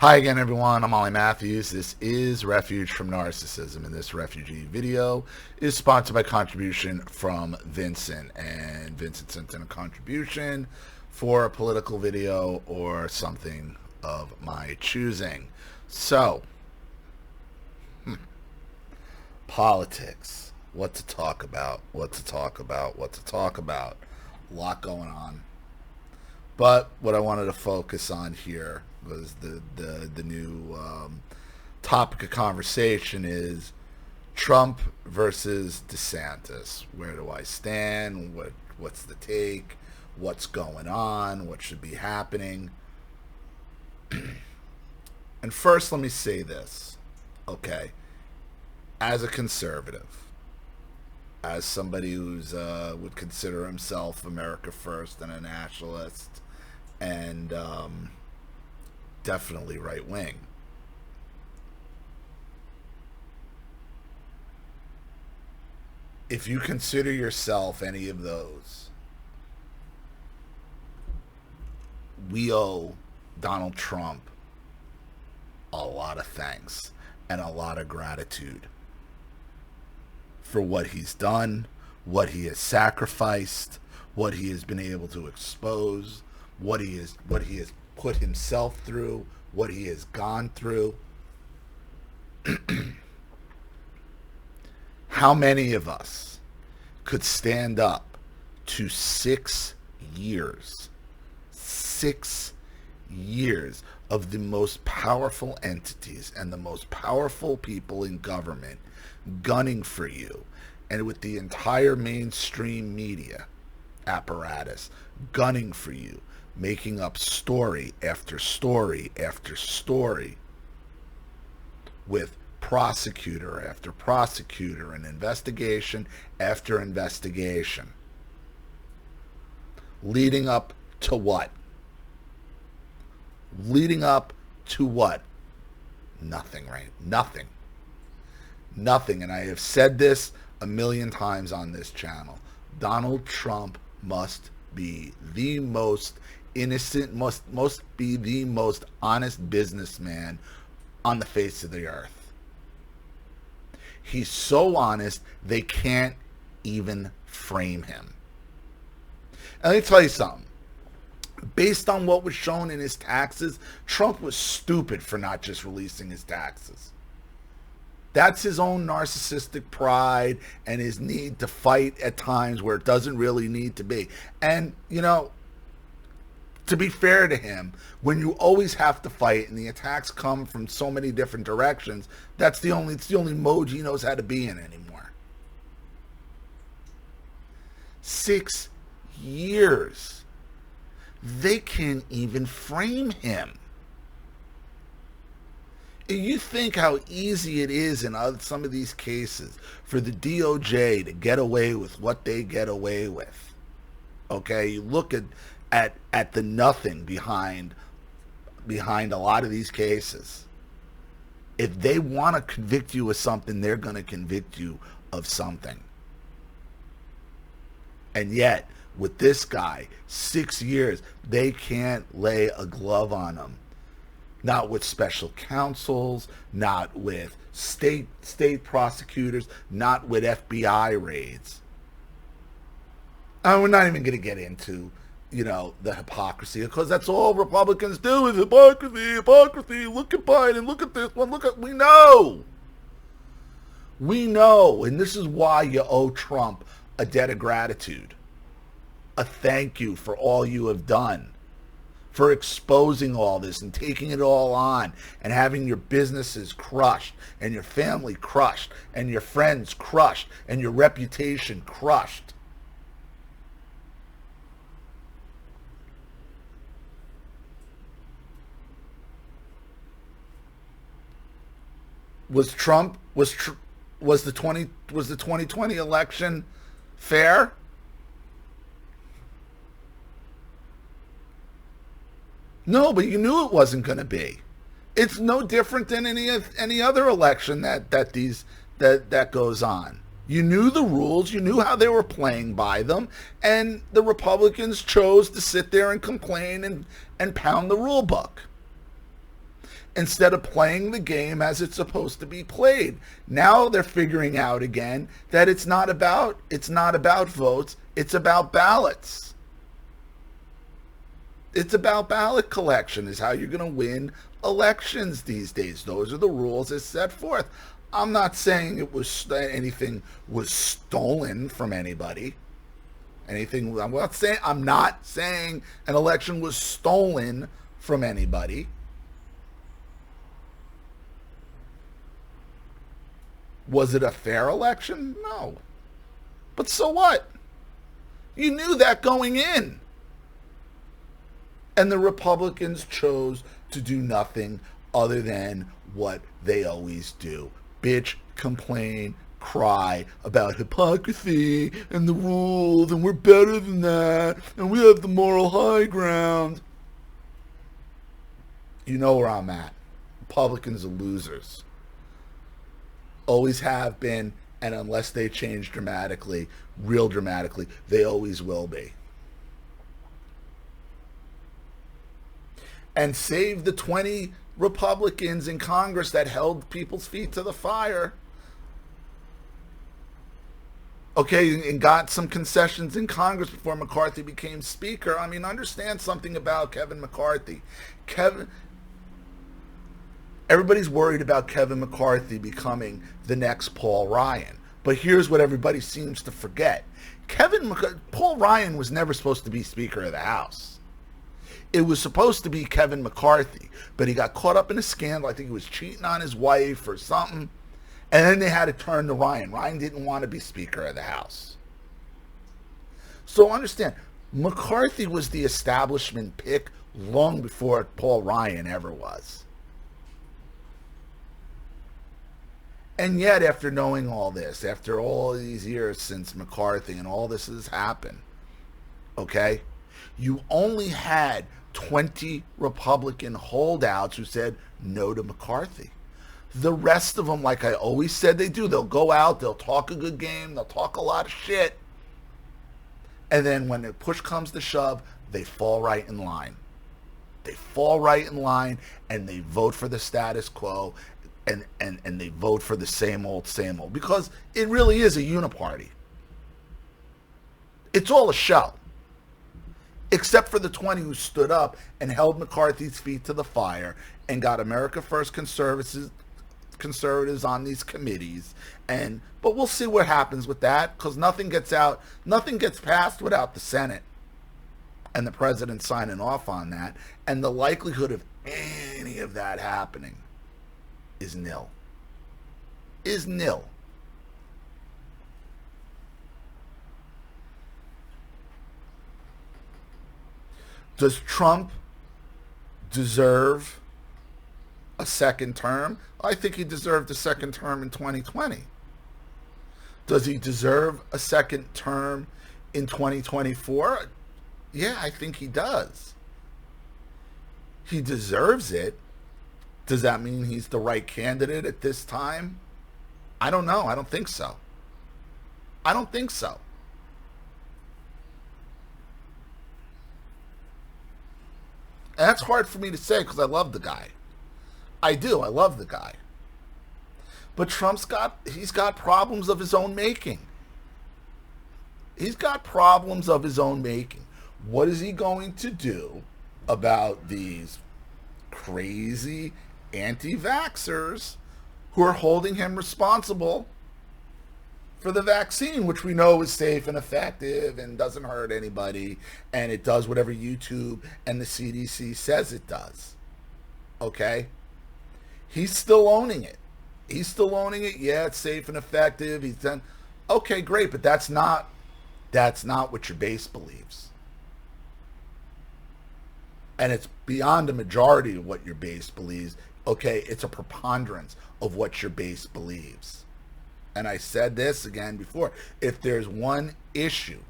Hi again, everyone. I'm Ollie Matthews. This is Refuge from Narcissism, and this refugee video is sponsored by contribution from Vincent. And Vincent sent in a contribution for a political video or something of my choosing. So, politics. What to talk about, what to talk about, what to talk about. A lot going on. But what I wanted to focus on here was the new topic of conversation is Trump versus DeSantis. Where do I stand? What's the take? What's going on? What should be happening? And first, let me say this, okay? As a conservative, as somebody who's would consider himself America first and a nationalist, and definitely right wing. If you consider yourself any of those, we owe Donald Trump a lot of thanks and a lot of gratitude for what he's done, what he has sacrificed, what he has been able to expose, what he has put himself through, what he has gone through. How many of us could stand up to 6 years of the most powerful entities and the most powerful people in government gunning for you, and with the entire mainstream media apparatus gunning for you, making up story after story after story, with prosecutor after prosecutor and investigation after investigation, leading up to what? Leading up to what? Nothing, right? Nothing. Nothing. And I have said this a million times on this channel. Donald Trump must be the most innocent, must be the most honest businessman on the face of the earth. He's so honest, they can't even frame him. And let me tell you something. Based on what was shown in his taxes, Trump was stupid for not just releasing his taxes. That's his own narcissistic pride and his need to fight at times where it doesn't really need to be. And, you know, to be fair to him, when you always have to fight and the attacks come from so many different directions, it's the only mode he knows how to be in anymore. 6 years. They can't even frame him. You think how easy it is in some of these cases for the DOJ to get away with what they get away with. Okay, you look at the nothing behind a lot of these cases. If they want to convict you of something, they're going to convict you of something. And yet, with this guy, 6 years, they can't lay a glove on him. Not with special counsels, not with state prosecutors, not with FBI raids. And we're not even going to get into, you know, the hypocrisy, because that's all Republicans do is hypocrisy. Look at Biden, look at this one, we know, and this is why you owe Trump a debt of gratitude, a thank you for all you have done, for exposing all this and taking it all on and having your businesses crushed and your family crushed and your friends crushed and your reputation crushed. Was the 2020 election fair? No, but you knew it wasn't going to be. It's no different than any other election that goes on. You knew the rules, you knew how they were playing by them, and the Republicans chose to sit there and complain and pound the rule book. instead of playing the game as it's supposed to be played. Now they're figuring out again that it's not about votes, it's about ballots. It's about ballot collection is how you're going to win elections these days. Those are the rules as set forth. I'm not saying anything was stolen from anybody. I'm not saying an election was stolen from anybody. Was it a fair election? No. But so what? You knew that going in. And the Republicans chose to do nothing other than what they always do. Bitch, complain, cry about hypocrisy and the rules, and we're better than that, and we have the moral high ground. You know where I'm at. Republicans are losers. Always have been, and unless they change dramatically, real dramatically, they always will be. And save the 20 Republicans in Congress that held people's feet to the fire. Okay, and got some concessions in Congress before McCarthy became Speaker. I mean, understand something about Kevin McCarthy. Everybody's worried about Kevin McCarthy becoming the next Paul Ryan. But here's what everybody seems to forget. Paul Ryan was never supposed to be Speaker of the House. It was supposed to be Kevin McCarthy, but he got caught up in a scandal. I think he was cheating on his wife or something. And then they had to turn to Ryan. Ryan didn't want to be Speaker of the House. So understand, McCarthy was the establishment pick long before Paul Ryan ever was. And yet, after knowing all this, after all these years since McCarthy and all this has happened, okay, you only had 20 Republican holdouts who said no to McCarthy. The rest of them, like I always said they do, they'll go out, they'll talk a good game, they'll talk a lot of shit, and then when the push comes to shove, they fall right in line. They fall right in line, and they vote for the status quo, and they vote for the same old, because it really is a uniparty. It's all a show. Except for the 20 who stood up and held McCarthy's feet to the fire and got America First conservatives on these committees. But we'll see what happens with that, because nothing gets passed without the Senate and the president signing off on that. And the likelihood of any of that happening is nil. Does Trump deserve a second term? I think he deserved a second term in 2020. Does he deserve a second term in 2024? Yeah, I think he does. He deserves it. Does that mean he's the right candidate at this time? I don't know. I don't think so. And that's hard for me to say because I love the guy. I do. I love the guy. But he's got problems of his own making. What is he going to do about these crazy anti-vaxxers who are holding him responsible for the vaccine, which we know is safe and effective and doesn't hurt anybody, and it does whatever YouTube and the CDC says it does. Okay? He's still owning it. Yeah, it's safe and effective. He's done. Okay, great, but that's not what your base believes. And it's beyond a majority of what your base believes. Okay, it's a preponderance of what your base believes. And I said this again before. If there's one issue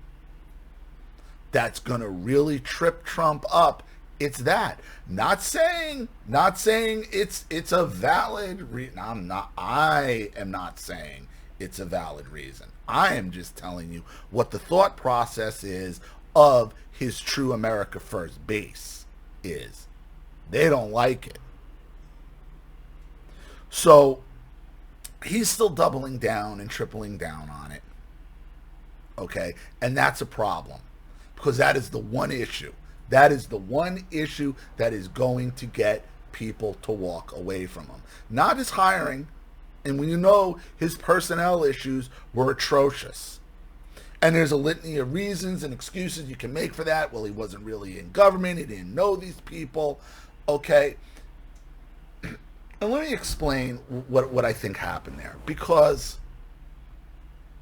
that's going to really trip Trump up, it's that. Not saying it's a valid reason. I am not saying it's a valid reason. I am just telling you what the thought process is of his true America First base is. They don't like it. So he's still doubling down and tripling down on it. Okay? And that's a problem, because that is the one issue. That is the one issue that is going to get people to walk away from him. Not his hiring. And when you know his personnel issues were atrocious. And there's a litany of reasons and excuses you can make for that. Well, he wasn't really in government. He didn't know these people. Okay. And let me explain what I think happened there. Because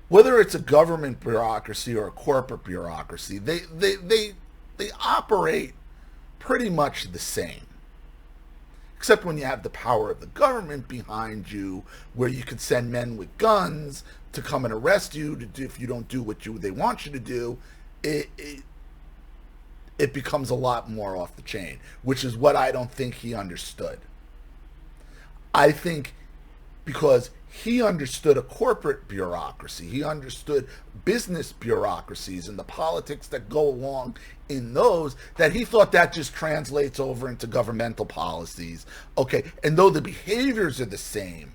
whether it's a government bureaucracy or a corporate bureaucracy, they operate pretty much the same. Except when you have the power of the government behind you, where you could send men with guns to come and arrest you if you don't do what they want you to do, it becomes a lot more off the chain, which is what I don't think he understood. I think because he understood a corporate bureaucracy, he understood business bureaucracies and the politics that go along in those, that he thought that just translates over into governmental policies. Okay, and though the behaviors are the same,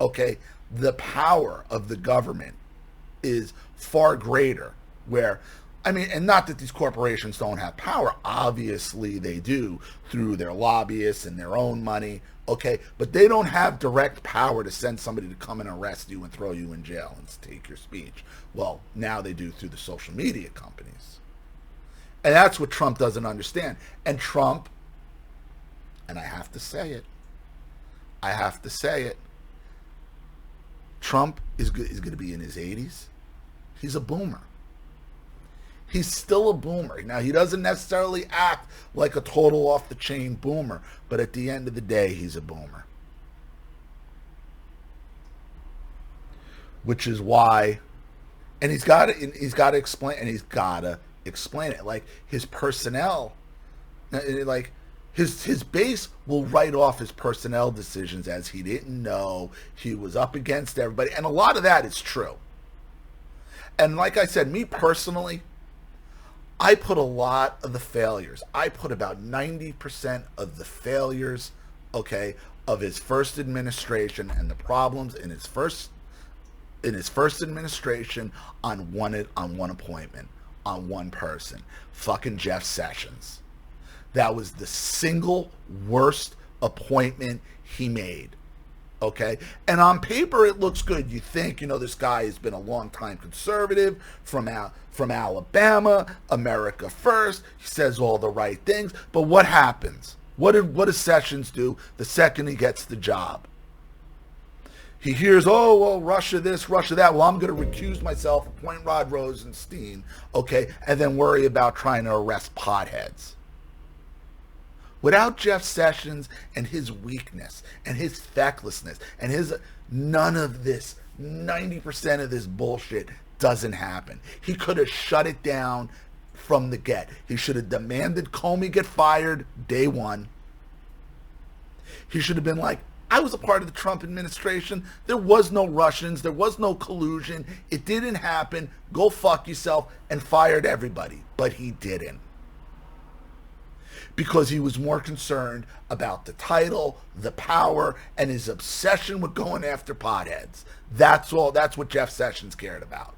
okay, the power of the government is far greater. Where, I mean, and not that these corporations don't have power, obviously they do, through their lobbyists and their own money, okay, but they don't have direct power to send somebody to come and arrest you and throw you in jail and take your speech. Well, now they do through the social media companies. And that's what Trump doesn't understand. And Trump, and I have to say it, Trump is going to be in his 80s. He's a boomer. He's still a boomer. Now, he doesn't necessarily act like a total off-the-chain boomer, but at the end of the day, he's a boomer. Which is why, and he's got to explain it. Like, his personnel, like, his base will write off his personnel decisions as he didn't know, he was up against everybody, and a lot of that is true. And like I said, me personally, I put a lot of the failures. I put about 90% of the failures, okay, of his first administration and the problems in his first administration on one appointment, on one person, fucking Jeff Sessions. That was the single worst appointment he made. Okay, and on paper it looks good. You think, this guy has been a long-time conservative from Alabama, America first. He says all the right things, but what happens? What does Sessions do the second he gets the job? He hears, oh, well, Russia this, Russia that. Well, I'm going to recuse myself, appoint Rod Rosenstein, okay, and then worry about trying to arrest potheads. Without Jeff Sessions and his weakness and his fecklessness and his none of this, 90% of this bullshit doesn't happen. He could have shut it down from the get. He should have demanded Comey get fired day one. He should have been like, I was a part of the Trump administration. There was no Russians. There was no collusion. It didn't happen. Go fuck yourself, and fired everybody. But he didn't. Because he was more concerned about the title, the power, and his obsession with going after potheads. That's all. That's what Jeff Sessions cared about.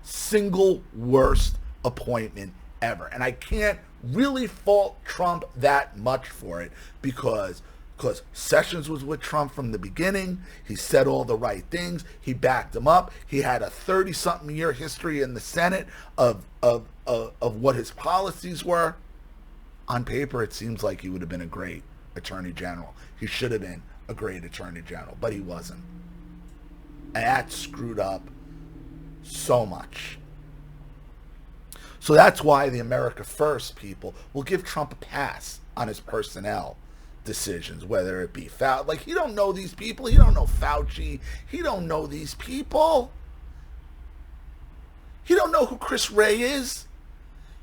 Single worst appointment ever. And I can't really fault Trump that much for it, because Sessions was with Trump from the beginning. He said all the right things. He backed him up. He had a 30-something year history in the Senate of what his policies were. On paper, it seems like he would have been a great attorney general. He should have been a great attorney general, but he wasn't. And that screwed up so much. So that's why the America First people will give Trump a pass on his personnel decisions, whether it be Fauci. Like, he don't know these people. He don't know Fauci. He don't know these people. He don't know who Chris Wray is.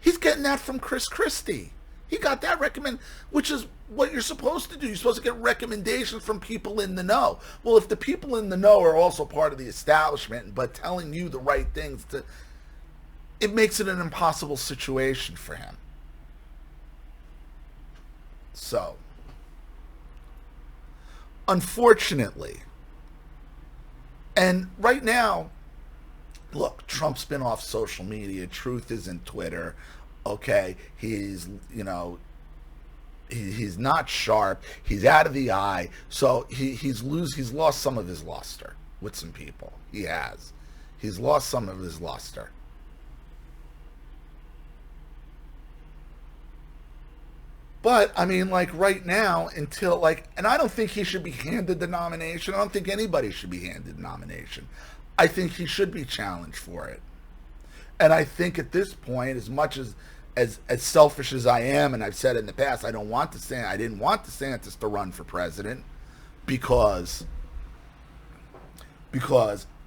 He's getting that from Chris Christie. He got that which is what you're supposed to do. You're supposed to get recommendations from people in the know. Well, if the people in the know are also part of the establishment, but telling you the right things, it makes it an impossible situation for him. So, unfortunately. And right now, look, Trump's been off social media. Truth is in Twitter. Okay, he's he's not sharp. He's out of the eye. So he's lost some of his luster with some people. He has. He's lost some of his luster. But I mean, like right now, until and I don't think he should be handed the nomination. I don't think anybody should be handed the nomination. I think he should be challenged for it. And I think at this point, as much as selfish as I am, and I've said in the past, I didn't want DeSantis to run for president because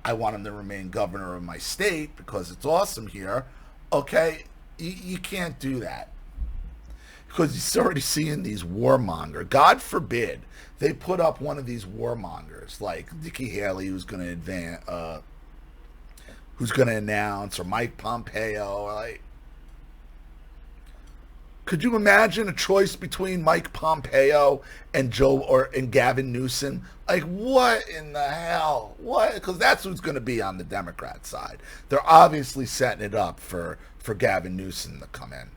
I want him to remain governor of my state because it's awesome here. Okay, you can't do that. Because he's already seeing these warmongers. God forbid they put up one of these warmongers like Nikki Haley, who's going to announce, or Mike Pompeo. Like, could you imagine a choice between Mike Pompeo and Gavin Newsom? Like, what in the hell? What? Because that's who's going to be on the Democrat side. They're obviously setting it up for Gavin Newsom to come in.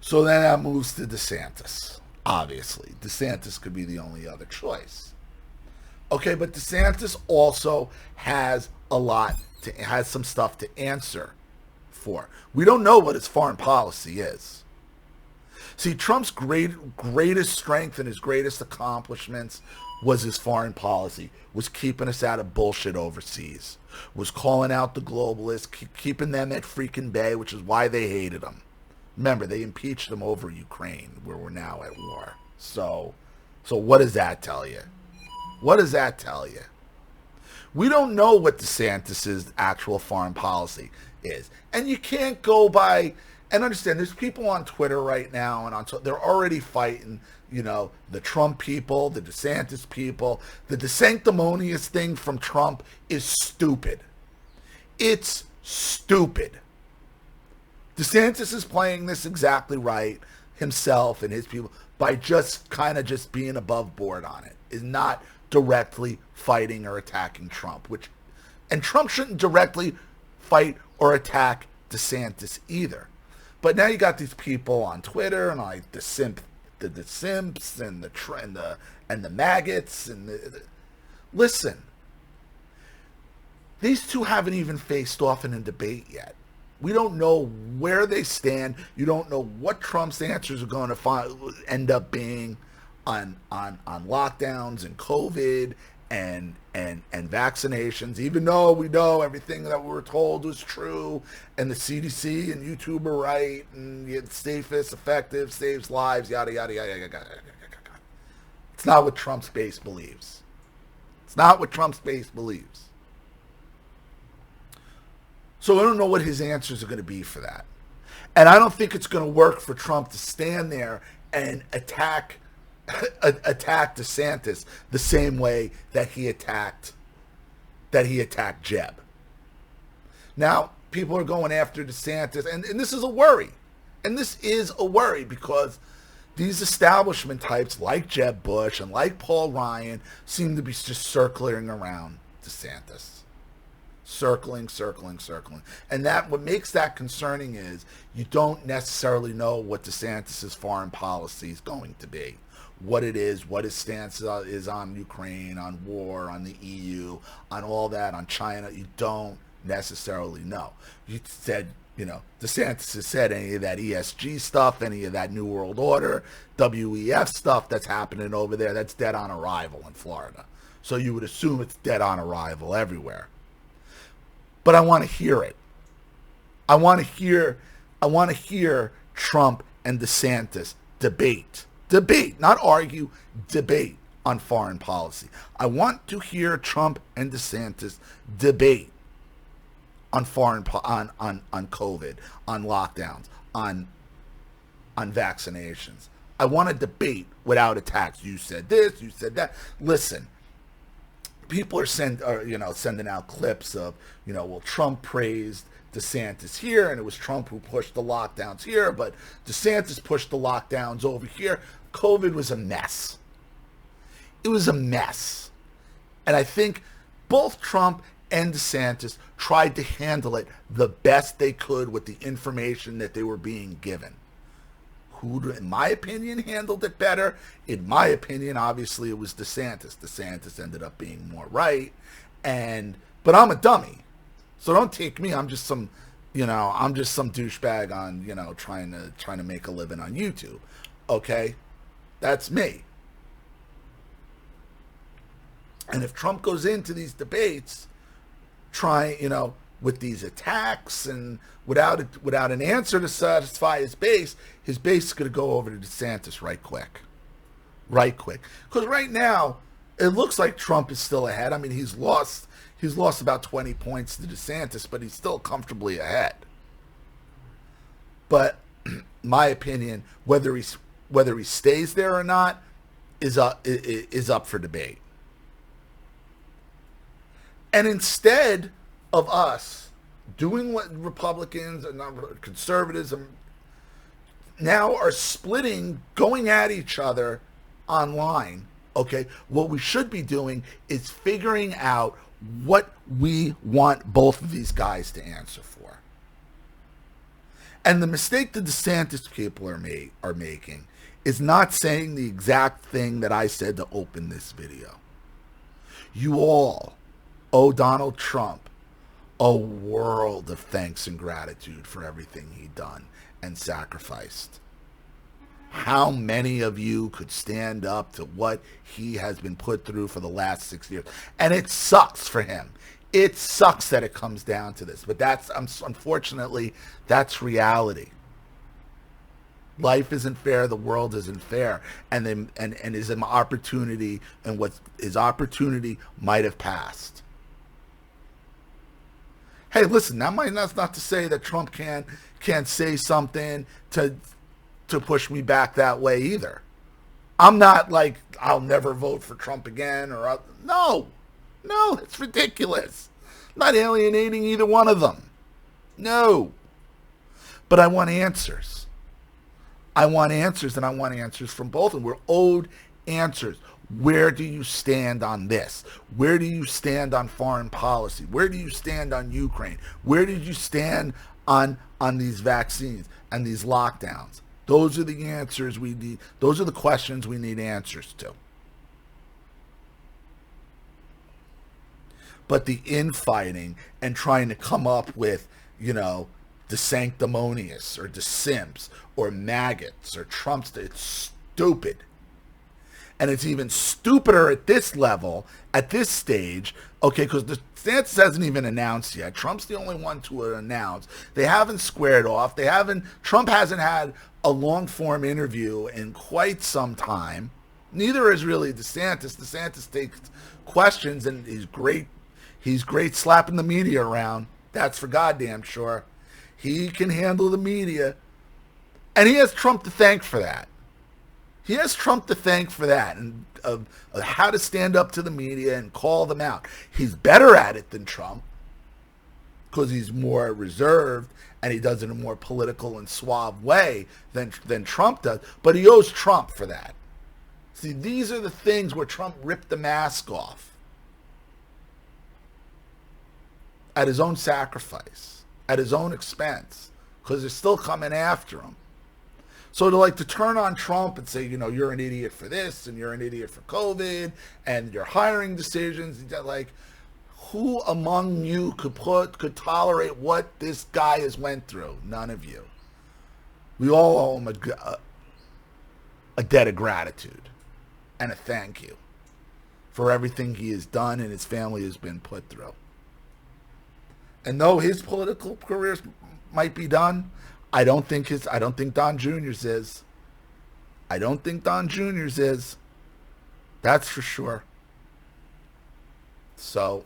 So then that moves to DeSantis. Obviously, DeSantis could be the only other choice. Okay, but DeSantis also has has some stuff to answer for. We don't know what his foreign policy is. See, Trump's greatest strength and his greatest accomplishments was his foreign policy, was keeping us out of bullshit overseas, was calling out the globalists, keeping them at freaking bay, which is why they hated him. Remember, they impeached him over Ukraine, where we're now at war. So what does that tell you? What does that tell you? We don't know what DeSantis' actual foreign policy is. And you can't go by, and understand, there's people on Twitter right now, and they're already fighting, the Trump people, the DeSantis people. The DeSanctimonious thing from Trump is stupid. It's stupid. DeSantis is playing this exactly right, himself and his people, by just being above board on it, is not directly fighting or attacking Trump, and Trump shouldn't directly fight or attack DeSantis either. But now you got these people on Twitter and like the simps and the maggots listen. These two haven't even faced off in a debate yet. We don't know where they stand. You don't know what Trump's answers are going to end up being on lockdowns and COVID and vaccinations, even though we know everything that we were told was true, and the CDC and YouTube are right, and it's safest, effective, saves lives, yada, yada, yada, yada, yada. It's not what Trump's base believes. It's not what Trump's base believes. So I don't know what his answers are going to be for that. And I don't think it's going to work for Trump to stand there and attack DeSantis the same way that he attacked Jeb. Now, people are going after DeSantis, and this is a worry. And this is a worry because these establishment types like Jeb Bush and like Paul Ryan seem to be just circling around DeSantis. Circling. And what makes that concerning is you don't necessarily know what DeSantis' foreign policy is going to be. What it is, what his stance is on Ukraine, on war, on the EU, on all that, on China. You don't necessarily know. You said, DeSantis has said any of that ESG stuff, any of that New World Order, WEF stuff that's happening over there, that's dead on arrival in Florida. So you would assume it's dead on arrival everywhere. But I want to hear it. I want to hear Trump and DeSantis debate, not argue, debate on foreign policy. I want to hear Trump and DeSantis debate on on COVID, on lockdowns, on vaccinations. I want to debate without attacks. You said this, you said that. Listen. People are sending out clips of, Trump praised DeSantis here, and it was Trump who pushed the lockdowns here, but DeSantis pushed the lockdowns over here. COVID was a mess. It was a mess. And I think both Trump and DeSantis tried to handle it the best they could with the information that they were being given. Who, in my opinion, handled it better? In my opinion, obviously, it was DeSantis. DeSantis ended up being more right. But I'm a dummy. So don't take me. I'm just some douchebag on, trying to make a living on YouTube. Okay? That's me. And if Trump goes into these debates with these attacks and without an answer to satisfy his base is going to go over to DeSantis right quick. Because right now, it looks like Trump is still ahead. I mean, he's lost about 20 points to DeSantis, but he's still comfortably ahead. But my opinion, whether he stays there or not is up for debate. And instead of us doing what Republicans and conservatives now are splitting, going at each other online, okay, what we should be doing is figuring out what we want both of these guys to answer for. And the mistake the DeSantis people are making is not saying the exact thing that I said to open this video. You all owe Donald Trump a world of thanks and gratitude for everything he done and sacrificed. How many of you could stand up to what he has been put through for the last 6 years? And it sucks for him. It sucks that it comes down to this, but unfortunately, that's reality. Life isn't fair. The world isn't fair, and is an opportunity, and what his opportunity might have passed. Hey, listen, that's not to say that Trump can't say something to push me back that way either. I'm not like, I'll never vote for Trump again, no, it's ridiculous. I'm not alienating either one of them. No. But I want answers. I want answers, and I want answers from both, and we're owed answers. Where do you stand on this? Where do you stand on foreign policy? Where do you stand on Ukraine? Where did you stand on these vaccines and these lockdowns? Those are the answers we need. Those are the questions we need answers to. But the infighting and trying to come up with, the sanctimonious or the simps or maggots or Trumps, it's stupid. And it's even stupider at this level, at this stage, okay, because DeSantis hasn't even announced yet. Trump's the only one to announce. They haven't squared off. Trump hasn't had a long-form interview in quite some time. Neither is really DeSantis. DeSantis takes questions, and he's great. He's great slapping the media around. That's for goddamn sure. He can handle the media. And he has Trump to thank for that. And of how to stand up to the media and call them out. He's better at it than Trump because he's more reserved and he does it in a more political and suave way than Trump does. But he owes Trump for that. See, these are the things where Trump ripped the mask off at his own sacrifice, at his own expense, because they're still coming after him. So to turn on Trump and say, you're an idiot for this and you're an idiot for COVID and your hiring decisions, who among you could tolerate what this guy has went through? None of you. We all owe him a debt of gratitude and a thank you for everything he has done and his family has been put through. And though his political careers might be done, I don't think Don Jr.'s is. I don't think Don Jr.'s is. That's for sure. So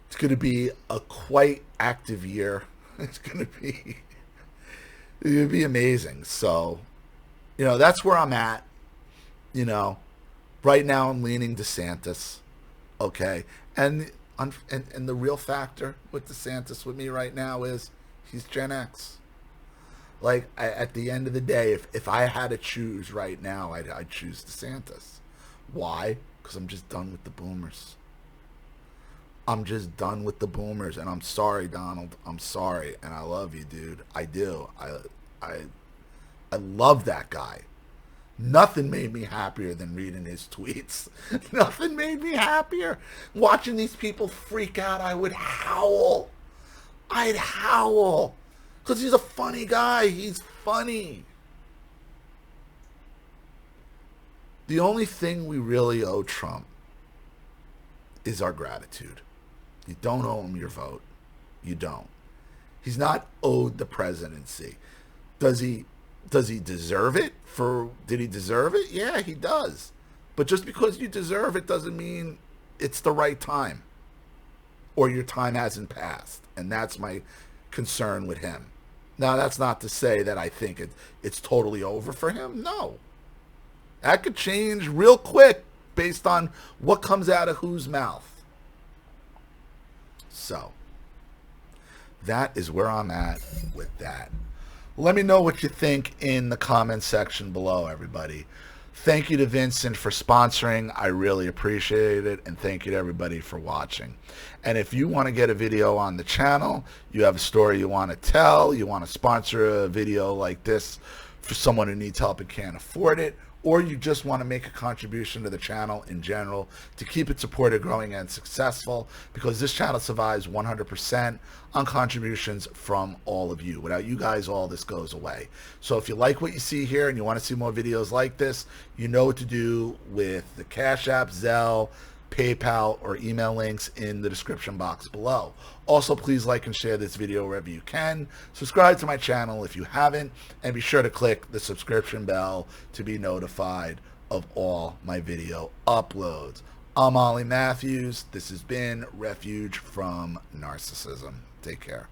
it's going to be a quite active year. It's going to be amazing. So, that's where I'm at. Right now I'm leaning DeSantis. Okay. And And the real factor with DeSantis with me right now is he's Gen X. Like, at the end of the day, if I had to choose right now, I'd choose DeSantis. Why? Because I'm just done with the boomers. I'm just done with the boomers, and I'm sorry, Donald. I'm sorry, and I love you, dude. I do. I love that guy. Nothing made me happier than reading his tweets. Nothing made me happier. Watching these people freak out, I would howl. I'd howl. Because he's a funny guy. He's funny. The only thing we really owe Trump is our gratitude. You don't owe him your vote. You don't. He's not owed the presidency. Does he deserve it? Did he deserve it? Yeah, he does. But just because you deserve it doesn't mean it's the right time or your time hasn't passed. And that's my concern with him. Now, that's not to say that I think it's totally over for him. No. That could change real quick based on what comes out of whose mouth. So, that is where I'm at with that. Let me know what you think in the comments section below, everybody. Thank you to Vincent for sponsoring. I really appreciate it. And thank you to everybody for watching. And if you want to get a video on the channel, you have a story you want to tell, you want to sponsor a video like this for someone who needs help and can't afford it, or you just want to make a contribution to the channel in general to keep it supported, growing, and successful, because this channel survives 100% on contributions from all of you. Without you guys, all this goes away. So if you like what you see here and you want to see more videos like this, you know what to do with the Cash App, Zelle, PayPal, or email links in the description box below. Also, please like and share this video wherever you can. Subscribe to my channel if you haven't, and be sure to click the subscription bell to be notified of all my video uploads. I'm Ollie Matthews. This has been Refuge from Narcissism. Take care.